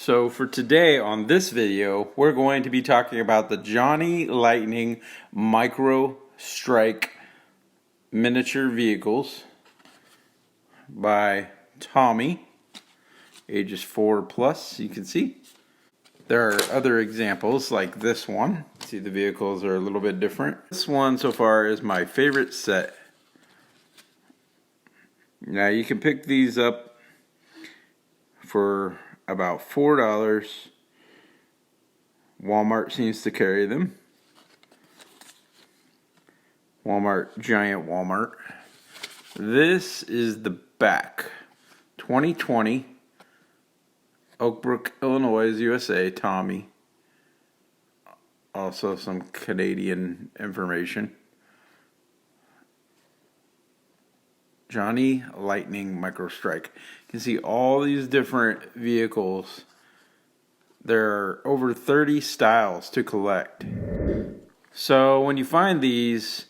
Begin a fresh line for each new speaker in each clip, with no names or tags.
So for today on this video, we're going to be talking about the Johnny Lightning Micro Strike miniature vehicles by Tomy, ages 4 plus, you can see. There are other examples like this one. See, the vehicles are a little bit different. This one so far is my favorite set. Now you can pick these up for about $4. Walmart seems to carry them. Walmart, giant Walmart. This is the back. 2020 Oak Brook, Illinois, USA, Tomy. Also some Canadian information. Johnny Lightning Micro Strike. You can see all these different vehicles. There are over 30 styles to collect. So when you find these,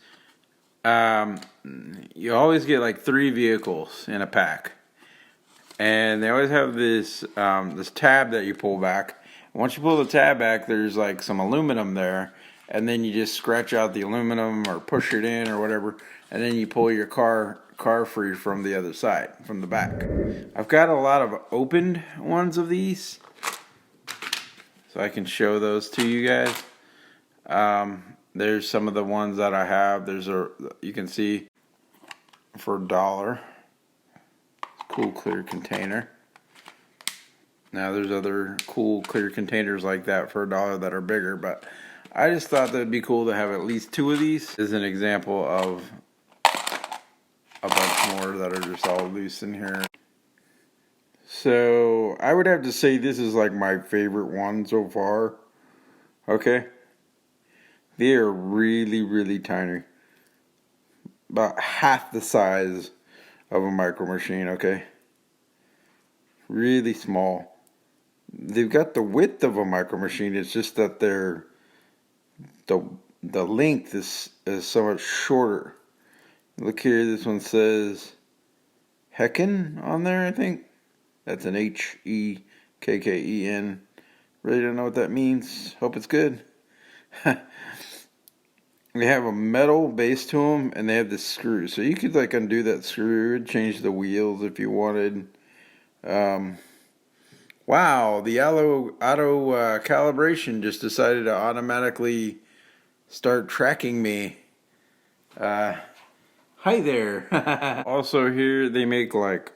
you always get like 3 vehicles in a pack. And they always have this this tab that you pull back. Once you pull the tab back, there's like some aluminum there, and then you just scratch out the aluminum or push it in or whatever, and then you pull your car free from the other side, from the back. I've got a lot of opened ones of these, so I can show those to you guys. There's some of the ones that I have. You can see for $1. Cool clear container. Now there's other cool clear containers like that for $1 that are bigger, but I just thought that it'd be cool to have at least 2 of these. This is an example of a bunch more that are just all loose in here. So I would have to say this is like my favorite one so far. Okay, they are really tiny, about half the size of a Micro Machine. Okay, really small. They've got the width of a Micro Machine. It's just that the length is so much shorter. Look here, this one says Hecken on there, I think. That's an Hekken. Really don't know what that means. Hope it's good. They have a metal base to them, and they have this screw. So you could like undo that screw, change the wheels if you wanted. Wow, the auto calibration just decided to automatically start tracking me. Hi there. Also here they make like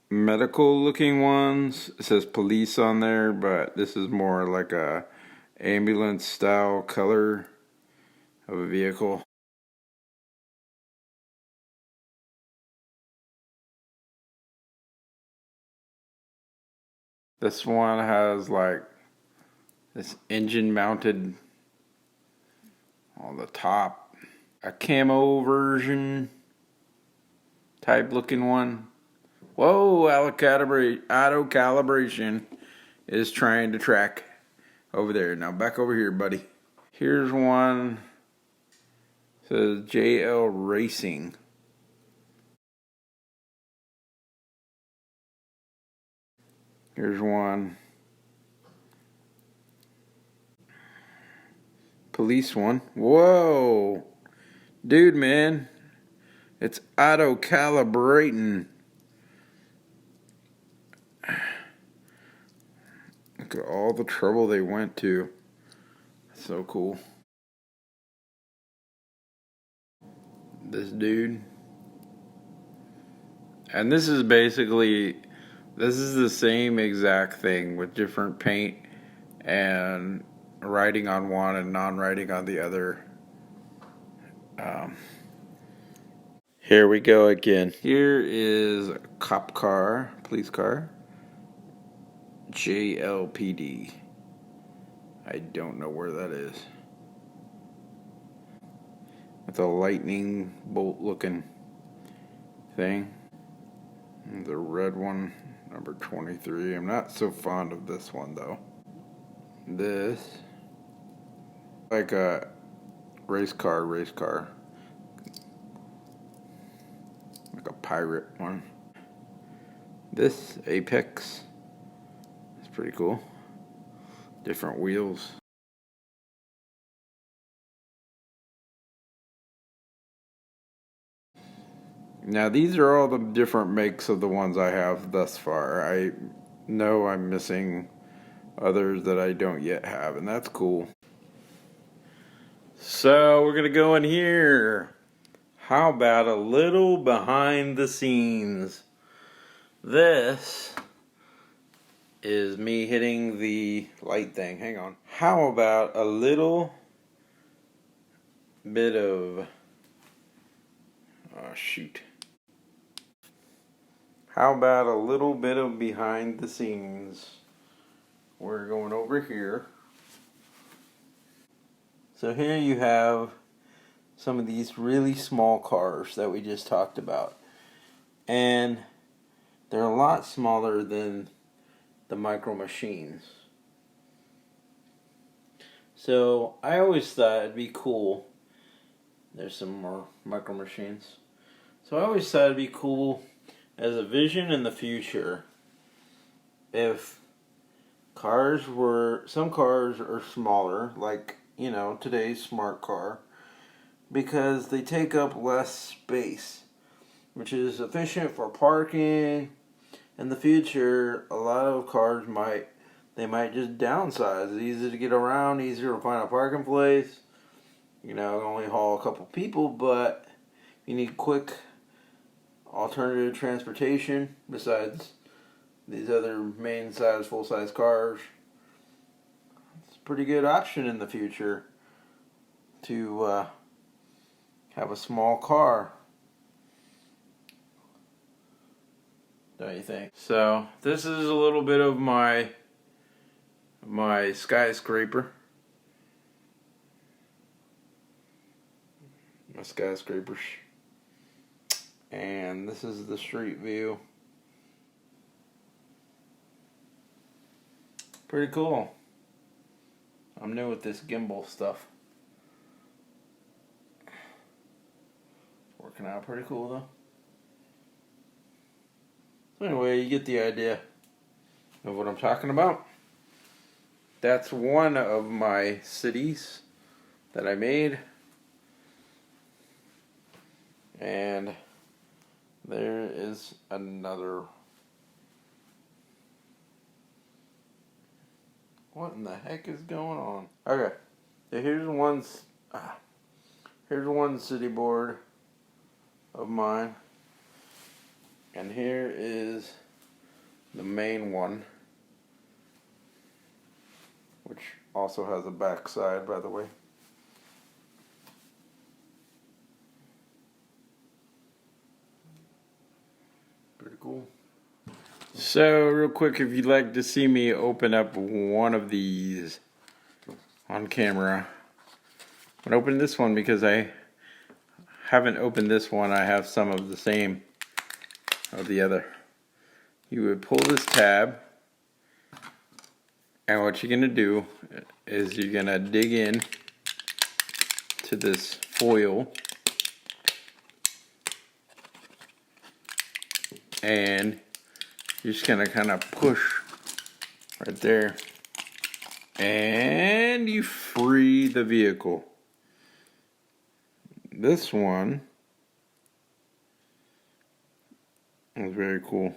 medical looking ones. It says police on there, but this is more like a ambulance style color of a vehicle. This one has like this engine mounted on the top, a camo version type looking one. Whoa, auto calibration is trying to track over there. Now back over here, buddy. Here's one. It says JL Racing. Here's one. Police one. Whoa. Dude, man. It's auto calibrating. Look at all the trouble they went to. So cool. This dude. And this is basically, this is the same exact thing with different paint and writing on one and non-writing on the other. Here we go again. Here is a cop car, police car. JLPD. I don't know where that is. It's a lightning bolt looking thing. The red one, number 23. I'm not so fond of this one though. This, like a race car. Like a pirate one. This Apex. It's pretty cool. Different wheels. Now these are all the different makes of the ones I have thus far. I know I'm missing others that I don't yet have, and that's cool. So we're gonna go in here. How about a little behind the scenes? This is me hitting the light thing. Hang on. How about a little bit of... Oh, shoot. How about a little bit of behind the scenes? We're going over here. So here you have some of these really small cars that we just talked about. And they're a lot smaller than the micro machines. So I always thought it'd be cool. There's some more micro machines. So I always thought it'd be cool as a vision in the future if some cars are smaller, like, you know, today's smart car, because they take up less space, which is efficient for parking. In the future, a lot of cars might just downsize. It's easy to get around, easier to find a parking place. You know, only haul a couple people, but you need quick alternative transportation besides these other main size, full size cars. It's a pretty good option in the future to have a small car, don't you think? So this is a little bit of my skyscraper. My skyscrapers. And this is the street view. Pretty cool. I'm new with this gimbal stuff. Working out pretty cool though. So anyway, you get the idea of what I'm talking about. That's one of my cities that I made. And there is another. What in the heck is going on? Okay, so here's one city board of mine, and here is the main one, which also has a back side, by the way. Pretty cool. So, real quick, if you'd like to see me open up one of these on camera, I'm going to open this one because I haven't opened this one. I have some of the same of the other. You would pull this tab, and what you're going to do is you're going to dig in to this foil, and you're just going to kind of push right there, and you free the vehicle. This one is very cool.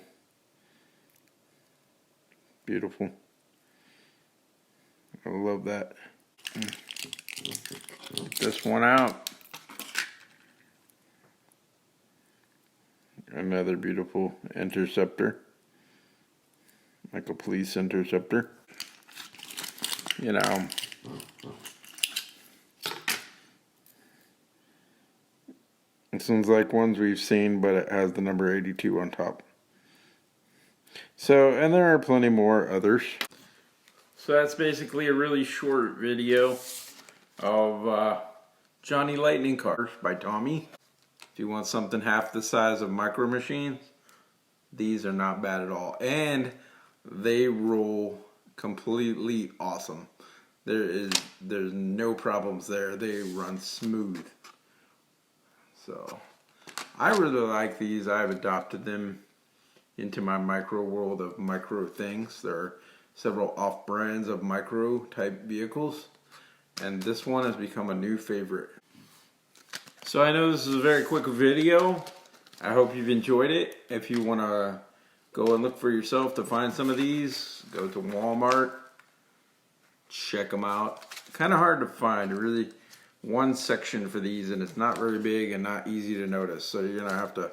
Beautiful. I love that. Get this one out. Another beautiful interceptor. Like a police interceptor. You know. This one's like ones we've seen, but it has the number 82 on top. So, and there are plenty more others. So that's basically a really short video of Johnny Lightning Cars by Tomy. If you want something half the size of Micro Machines, these are not bad at all. And they roll completely awesome. There's no problems there. They run smooth. So I really like these. I've adopted them into my micro world of micro things. They're several off-brands of micro type vehicles, and this one has become a new favorite. So I know this is a very quick video. I hope you've enjoyed it. If you want to go and look for yourself to find some of these, go to Walmart, check them out. Kind of hard to find, really, one section for these, and it's not very big and not easy to notice. So you're gonna have to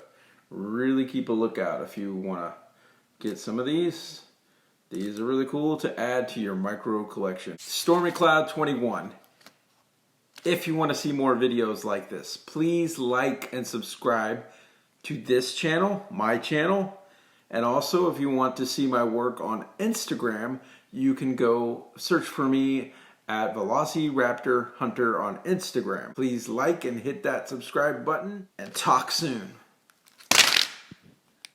really keep a lookout if you want to get some of these. These are really cool to add to your micro collection. Stormy Cloud 21. If you want to see more videos like this, please like and subscribe to this channel, my channel. And also, if you want to see my work on Instagram, you can go search for me at Velociraptor Hunter on Instagram. Please like and hit that subscribe button, and talk soon.